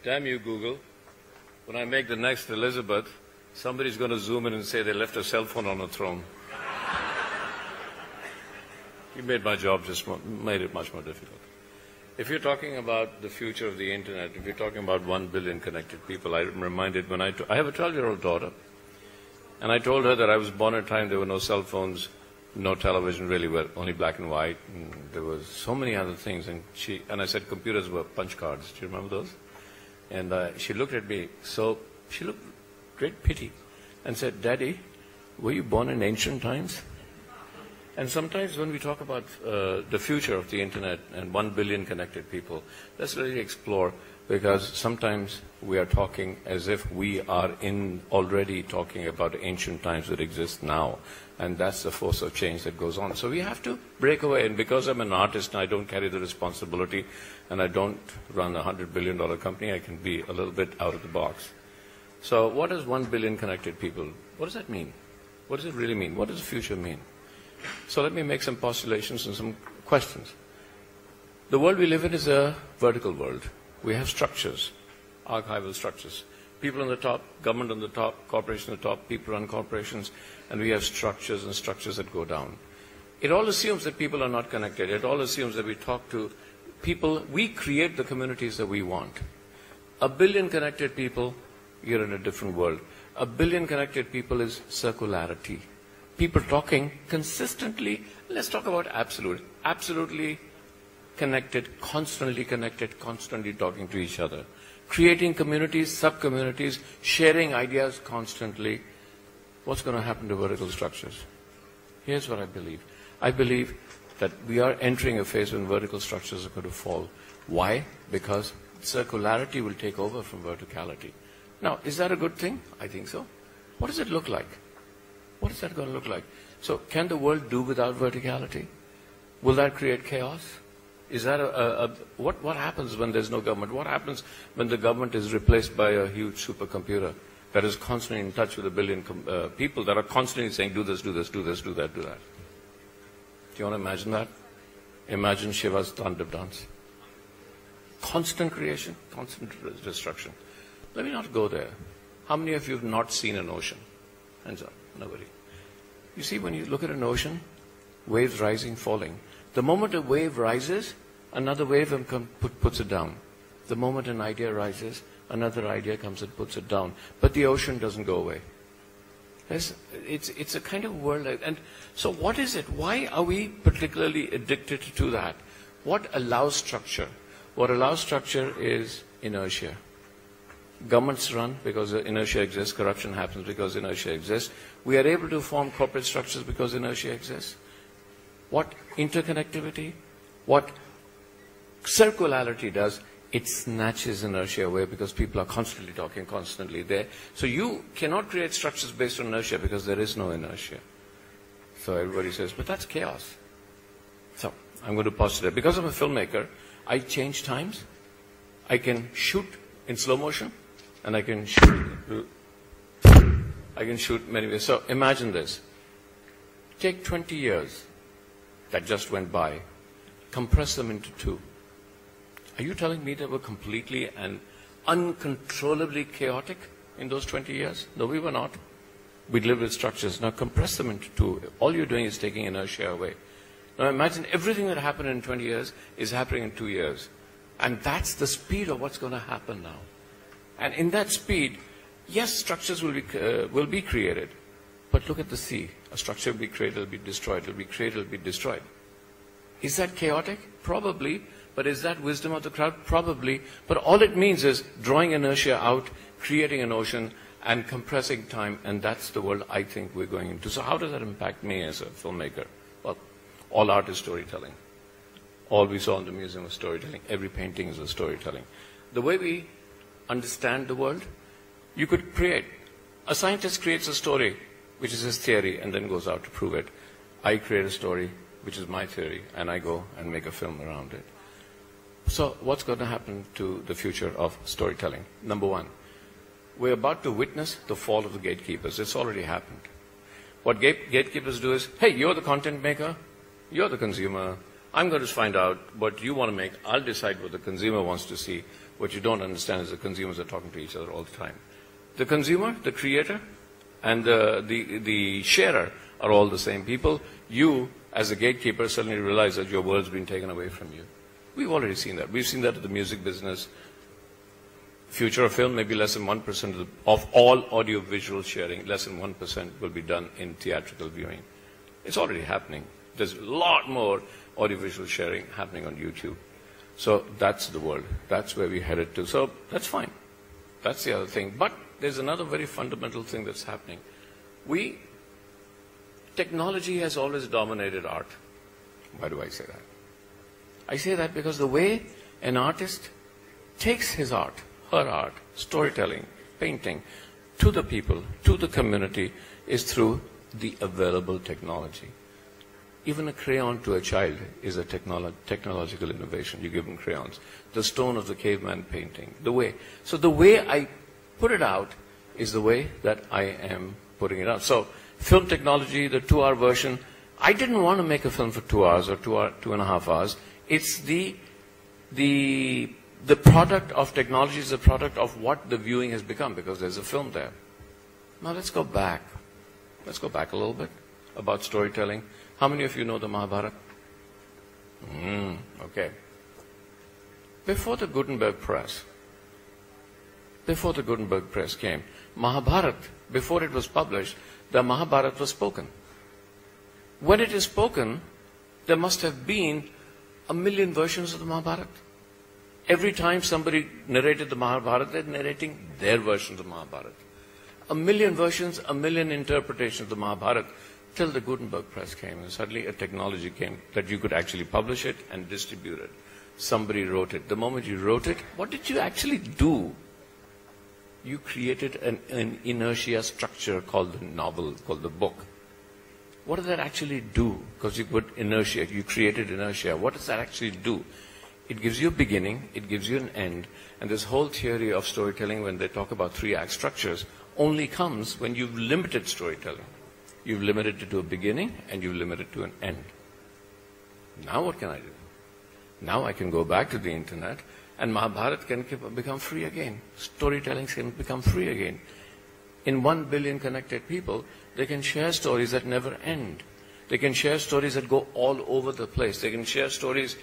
damn you, Google. When I make the next Elizabeth, somebody's going to zoom in and say they left a cell phone on a throne. You made my job made it much more difficult. If you're talking about the future of the internet, if you're talking about 1 billion connected people, I'm reminded when I have a 12-year-old daughter, and I told her that I was born at a time there were no cell phones, no television really, were only black and white, and there was so many other things, and I said computers were punch cards. Do you remember those? And she looked at me, she looked great pity, and said, "Daddy, were you born in ancient times?" And sometimes when we talk about the future of the internet and 1 billion connected people, let's really explore, because sometimes we are talking as if we are already talking about ancient times that exist now. And that's the force of change that goes on. So we have to break away. And because I'm an artist and I don't carry the responsibility and I don't run a $100 billion company, I can be a little bit out of the box. So what is 1 billion connected people? What does that mean? What does it really mean? What does the future mean? So let me make some postulations and some questions. The world we live in is a vertical world. We have structures, archival structures. People on the top, government on the top, corporation on the top, people run corporations, and we have structures and structures that go down. It all assumes that people are not connected. It all assumes that we talk to people. We create the communities that we want. 1 billion connected people, you're in a different world. 1 billion connected people is circularity. People talking consistently. Let's talk about absolute. Absolutely connected, constantly talking to each other. Creating communities, sub-communities, sharing ideas constantly. What's going to happen to vertical structures? Here's what I believe. I believe that we are entering a phase when vertical structures are going to fall. Why? Because circularity will take over from verticality. Now, is that a good thing? I think so. What does it look like? What is that going to look like? So, can the world do without verticality? Will that create chaos? Is that what happens when there's no government? What happens when the government is replaced by a huge supercomputer that is constantly in touch with 1 billion people that are constantly saying, do this, do this, do this, do that, do that? Do you want to imagine that? Imagine Shiva's Tandav dance. Constant creation, constant destruction. Let me not go there. How many of you have not seen an ocean? Hands up. Nobody. You see, when you look at an ocean, waves rising, falling. The moment a wave rises, another wave puts it down. The moment an idea rises, another idea comes and puts it down. But the ocean doesn't go away. It's a kind of world. And so what is it? Why are we particularly addicted to that? What allows structure? What allows structure is inertia. Governments run because inertia exists. Corruption happens because inertia exists. We are able to form corporate structures because inertia exists. What interconnectivity, what circularity does, it snatches inertia away because people are constantly talking, constantly there. So you cannot create structures based on inertia because there is no inertia. So everybody says, but that's chaos. So I'm going to postulate. Because I'm a filmmaker, I change times. I can shoot in slow motion, and I can shoot many ways. So imagine this. Take 20 years that just went by, compress them into 2. Are you telling me that we're completely and uncontrollably chaotic in those 20 years? No, we were not. We lived with structures. Now compress them into 2. All you're doing is taking inertia away. Now imagine everything that happened in 20 years is happening in 2 years. And that's the speed of what's going to happen now. And in that speed, yes, structures will be created. But look at the sea. A structure will be created, it will be destroyed. It will be created, it will be destroyed. Is that chaotic? Probably. But is that wisdom of the crowd? Probably. But all it means is drawing inertia out, creating an ocean, and compressing time. And that's the world I think we're going into. So how does that impact me as a filmmaker? Well, all art is storytelling. All we saw in the museum was storytelling. Every painting is a storytelling. The way we understand the world, you could create. A scientist creates a story, which is his theory, and then goes out to prove it. I create a story, which is my theory, and I go and make a film around it. So what's going to happen to the future of storytelling? Number one, we're about to witness the fall of the gatekeepers. It's already happened. What gatekeepers do is, hey, you're the content maker, you're the consumer, I'm going to find out what you want to make, I'll decide what the consumer wants to see. What you don't understand is the consumers are talking to each other all the time. The consumer, the creator, and the sharer are all the same people. You, as a gatekeeper, suddenly realize that your world's been taken away from you. We've already seen that. We've seen that in the music business. Future of film, maybe less than 1% of all audio-visual sharing, less than 1% will be done in theatrical viewing. It's already happening. There's a lot more audio-visual sharing happening on YouTube. So that's the world. That's where we're headed to. So that's fine. That's the other thing. But there's another very fundamental thing that's happening. Technology has always dominated art. Why do I say that? I say that because the way an artist takes his art, her art, storytelling, painting, to the people, to the community, is through the available technology. Even a crayon to a child is a technological innovation. You give them crayons. The stone of the caveman painting, the way. So the way I put it out is the way that I am putting it out. So film technology, the 2-hour version, I didn't want to make a film for 2 hours or 2.5 hours. It's the product of technology is the product of what the viewing has become, because there's a film there. Now let's go back. Let's go back a little bit about storytelling. How many of you know the Mahabharata? Okay. Before the Gutenberg press came, Mahabharata, before it was published, the Mahabharata was spoken. When it is spoken, there must have been 1 million versions of the Mahabharata. Every time somebody narrated the Mahabharata, they're narrating their version of the Mahabharata. 1 million versions, 1 million interpretations of the Mahabharata, till the Gutenberg press came, and suddenly a technology came that you could actually publish it and distribute it. Somebody wrote it. The moment you wrote it, what did you actually do? You created an inertia structure called the novel, called the book. What does that actually do? Because you put inertia, you created inertia. What does that actually do? It gives you a beginning, it gives you an end, and this whole theory of storytelling, when they talk about 3-act structures, only comes when you've limited storytelling. You've limited it to a beginning, and you've limited it to an end. Now what can I do? Now I can go back to the internet, and Mahabharata can become free again. Storytelling can become free again. In 1 billion connected people, they can share stories that never end. They can share stories that go all over the place. They can share stories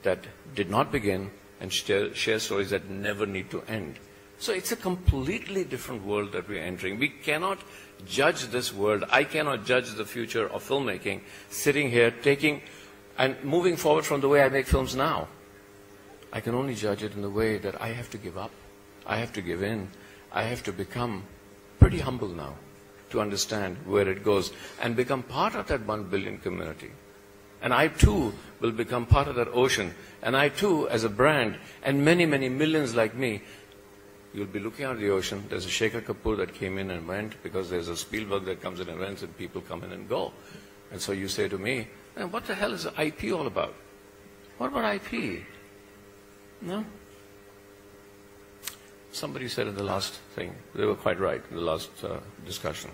that did not begin and share stories that never need to end. So it's a completely different world that we're entering. We cannot judge this world. I cannot judge the future of filmmaking sitting here taking and moving forward from the way I make films now. I can only judge it in the way that I have to give up. I have to give in. I have to become pretty humble now to understand where it goes and become part of that 1 billion community. And I too will become part of that ocean. And I too, as a brand, and many, many millions like me, you'll be looking out at the ocean. There's a Shekhar Kapur that came in and went, because there's a Spielberg that comes in and went, and people come in and go. And so you say to me, what the hell is IP all about? What about IP? No? Somebody said in the last thing, they were quite right in the last discussion.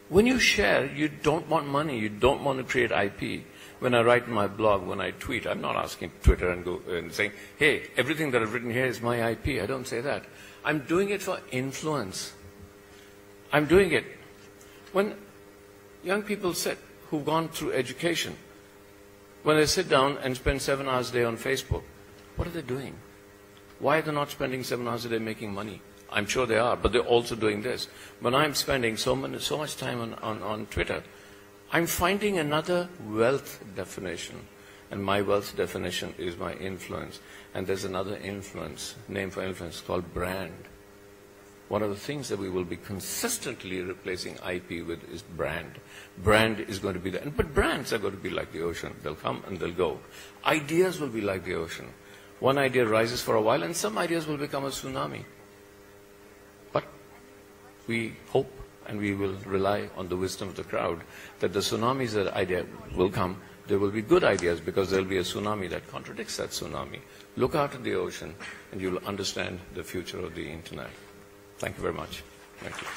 When you share, you don't want money, you don't want to create IP. When I write in my blog, when I tweet, I'm not asking Twitter and go and saying, hey, everything that I've written here is my IP. I don't say that. I'm doing it for influence. I'm doing it. When young people sit, who've gone through education, when they sit down and spend 7 hours a day on Facebook, what are they doing? Why are they not spending 7 hours a day making money? I'm sure they are, but they're also doing this. When I'm spending so much time on Twitter, I'm finding another wealth definition. And my wealth definition is my influence. And there's another influence, name for influence, called brand. One of the things that we will be consistently replacing IP with is brand. Brand is going to be there. But brands are going to be like the ocean. They'll come and they'll go. Ideas will be like the ocean. One idea rises for a while, and some ideas will become a tsunami. But we hope and we will rely on the wisdom of the crowd that the tsunamis that idea will come. There will be good ideas, because there will be a tsunami that contradicts that tsunami. Look out at the ocean and you'll understand the future of the internet. Thank you very much. Thank you.